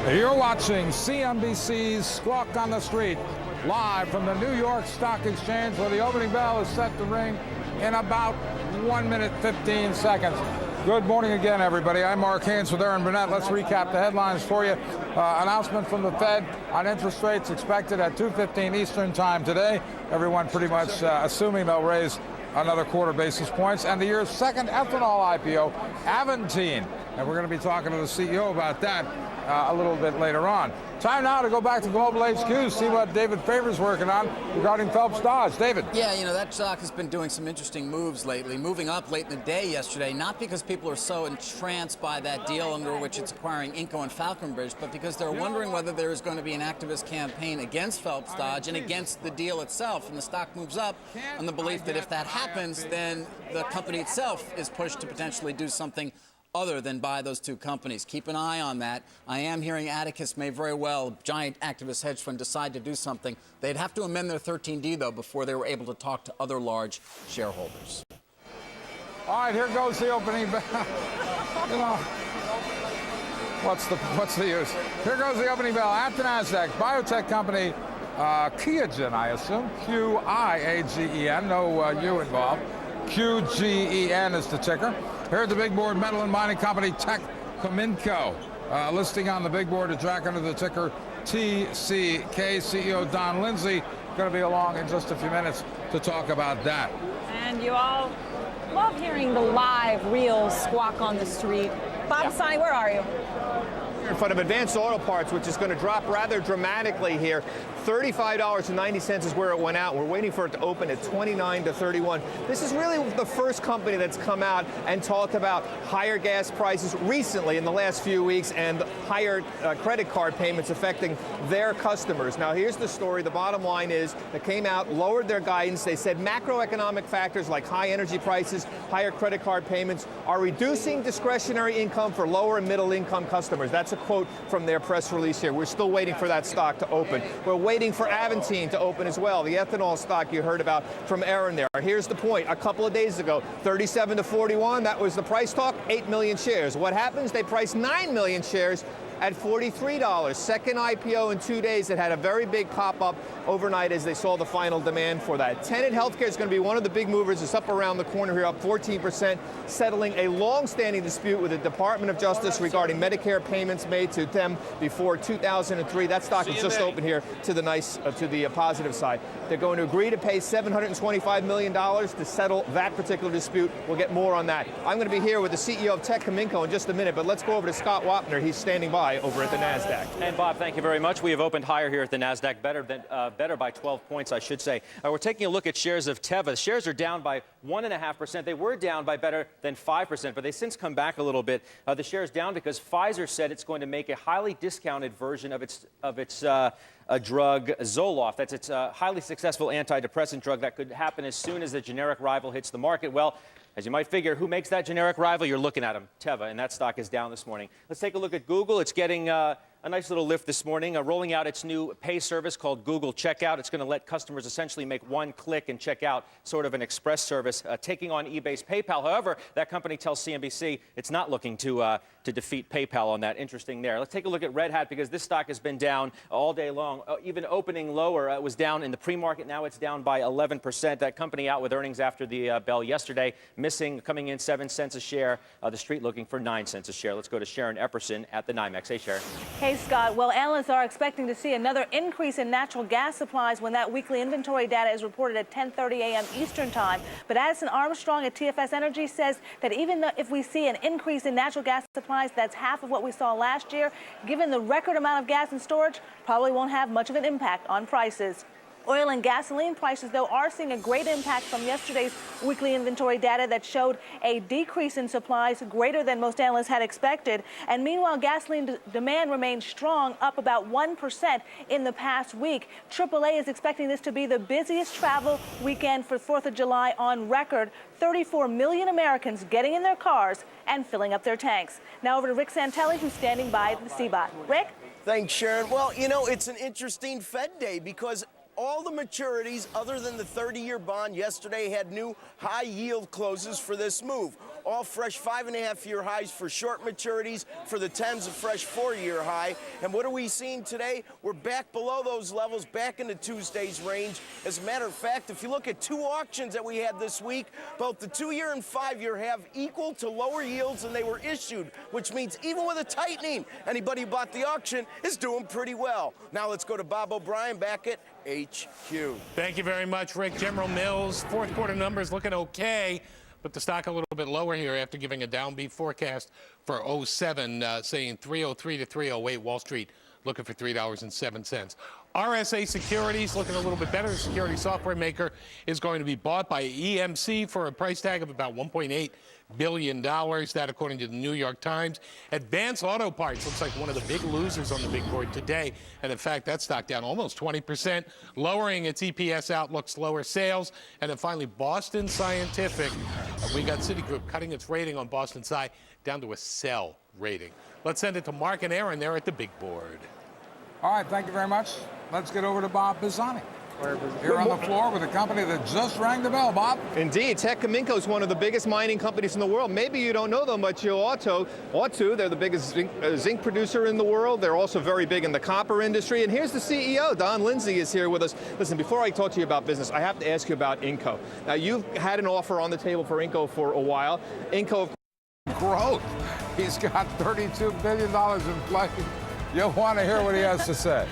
You're watching CNBC's Squawk on the Street, live from the New York Stock Exchange, where the opening bell is set to ring in about 1 minute, 15 seconds. Good morning again, everybody. I'm Mark Haynes with Aaron Burnett. Let's recap the headlines for you. Announcement from the Fed on interest rates expected at 2:15 Eastern time today. Everyone pretty much assuming they'll raise another quarter basis points. And the year's second ethanol IPO, Aventine. And we're going to be talking to the CEO about that a little bit later on. Time now to go back to Global HQ, see what David Faber's working on regarding Phelps Dodge. David. Yeah, you know, that stock has been doing some interesting moves lately, moving up late in the day yesterday, not because people are so entranced by that deal under which it's acquiring Inco and Falconbridge, but because they're wondering whether there is going to be an activist campaign against Phelps Dodge and against the deal itself. And the stock moves up on the belief that if that happens, then the company itself is pushed to potentially do something other than buy those two companies. Keep an eye on that. I am hearing Atticus may very well, giant activist hedge fund, decide to do something. They'd have to amend their 13D, though, before they were able to talk to other large shareholders. All right, here goes the opening bell. You know, what's the use? Here goes the opening bell at the NASDAQ. Biotech company Qiagen, I assume. Qiagen, no U involved. QGEN is the ticker. Here at the big board, metal and mining company Cnbc, listing on the big board to track under the ticker TCK. CEO Don Lindsay going to be along in just a few minutes to talk about that. And you all love hearing the live, real Squawk on the Street. Bob Sani, where are you? In front of Advanced Auto Parts, which is going to drop rather dramatically here. $35.90 is where it went out. We're waiting for it to open at $29 to $31. This is really the first company that's come out and talked about higher gas prices recently in the last few weeks and higher credit card payments affecting their customers. Now, here's the story. The bottom line is they came out, lowered their guidance. They said macroeconomic factors like high energy prices, higher credit card payments are reducing discretionary income for lower and middle income customers. That's a quote from their press release here. We're still waiting for that stock to open. We're waiting for Aventine to open as well, the ethanol stock you heard about from Aaron there. Here's the point. A couple of days ago, 37 to 41, that was the price talk, 8 million shares. What happens? They priced 9 million shares at $43. Second IPO in 2 days that had a very big pop-up overnight as they saw the final demand for that. Tenet Healthcare is going to be one of the big movers. It's up around the corner here, up 14%, settling a long-standing dispute with the Department of Justice regarding Medicare payments made to them before 2003. That stock is just open here to the positive side. They're going to agree to pay $725 million to settle that particular dispute. We'll get more on that. I'm going to be here with the CEO of Cnbc in just a minute, but let's go over to Scott Wapner. He's standing by over at the NASDAQ. And Bob, thank you very much. We have opened higher here at the NASDAQ, better by 12 points, I should say. We're taking a look at shares of Teva. Shares are down by 1.5%. They were down by better than 5%, but they've since come back a little bit. The shares down because Pfizer said it's going to make a highly discounted version of its drug Zoloft. That's its highly successful antidepressant drug that could happen as soon as the generic rival hits the market. Well, as you might figure, who makes that generic rival? You're looking at them, Teva, and that stock is down this morning. Let's take a look at Google. It's getting a nice little lift this morning, rolling out its new pay service called Google Checkout. It's going to let customers essentially make one click and check out, sort of an express service, taking on eBay's PayPal. However, that company tells CNBC it's not looking to defeat PayPal on that. Interesting there. Let's take a look at Red Hat because this stock has been down all day long, even opening lower. It was down in the pre-market. Now it's down by 11%. That company out with earnings after the bell yesterday, coming in 7 cents a share. The street looking for 9 cents a share. Let's go to Sharon Epperson at the NYMEX. Hey, Sharon. Hey, Scott. Well, analysts are expecting to see another increase in natural gas supplies when that weekly inventory data is reported at 10:30 a.m. Eastern time. But Addison Armstrong at TFS Energy says that even though if we see an increase in natural gas supplies, that's half of what we saw last year. Given the record amount of gas in storage, probably won't have much of an impact on prices. Oil and gasoline prices, though, are seeing a great impact from yesterday's weekly inventory data that showed a decrease in supplies greater than most analysts had expected. And meanwhile, gasoline demand remains strong, up about 1% in the past week. AAA is expecting this to be the busiest travel weekend for 4th of July on record. 34 million Americans getting in their cars and filling up their tanks. Now over to Rick Santelli, who's standing by the CBOT. Rick? Thanks, Sharon. Well, you know, it's an interesting Fed day because all the maturities other than the 30-year bond yesterday had new high-yield closes for this move. all fresh 5.5-year highs for short maturities, for the 10s a fresh 4-year high. And what are we seeing today? We're back below those levels, back into Tuesday's range. As a matter of fact, if you look at 2 auctions that we had this week, both the 2-year and 5-year have equal to lower yields than they were issued, which means even with a tightening, anybody who bought the auction is doing pretty well. Now let's go to Bob O'Brien back at HQ. Thank you very much, Rick. General Mills, fourth quarter numbers looking okay, but the stock a little bit lower here after giving a downbeat forecast for 07, saying 303 to 308. Wall Street looking for $3.07. RSA Securities looking a little bit better. The security software maker is going to be bought by EMC for a price tag of about $1.8 billion. That according to the New York Times. Advance Auto Parts looks like one of the big losers on the big board today. And in fact, that stock down almost 20%, lowering its EPS outlook, lower sales. And then finally, Boston Scientific. We got Citigroup cutting its rating on Boston Sci down to a sell rating. Let's send it to Mark and Aaron there at the big board. All right, thank you very much. Let's get over to Bob Pisani. Here on the floor with a company that just rang the bell, Bob. Indeed, Teck Cominco is one of the biggest mining companies in the world. Maybe you don't know them, but you ought to. They're the biggest zinc producer in the world. They're also very big in the copper industry. And here's the CEO, Don Lindsay, is here with us. Listen, before I talk to you about business, I have to ask you about Inco. Now, you've had an offer on the table for Inco for a while. Inco, Growth. He's got $32 billion in play. You'll want to hear what he has to say.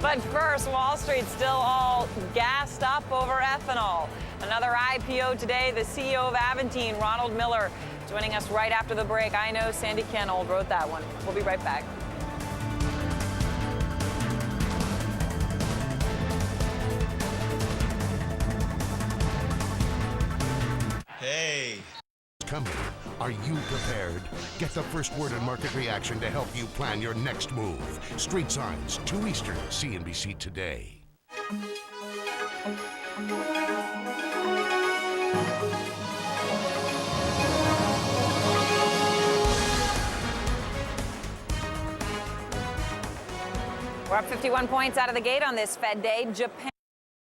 But first, Wall Street's still all gassed up over ethanol. Another IPO today, the CEO of Aventine, Ronald Miller, joining us right after the break. I know Sandy Kenold wrote that one. We'll be right back. Hey. Coming. Are you prepared? Get the first word and market reaction to help you plan your next move. Street Signs, 2 Eastern, CNBC Today. We're up 51 points out of the gate on this Fed day. Japan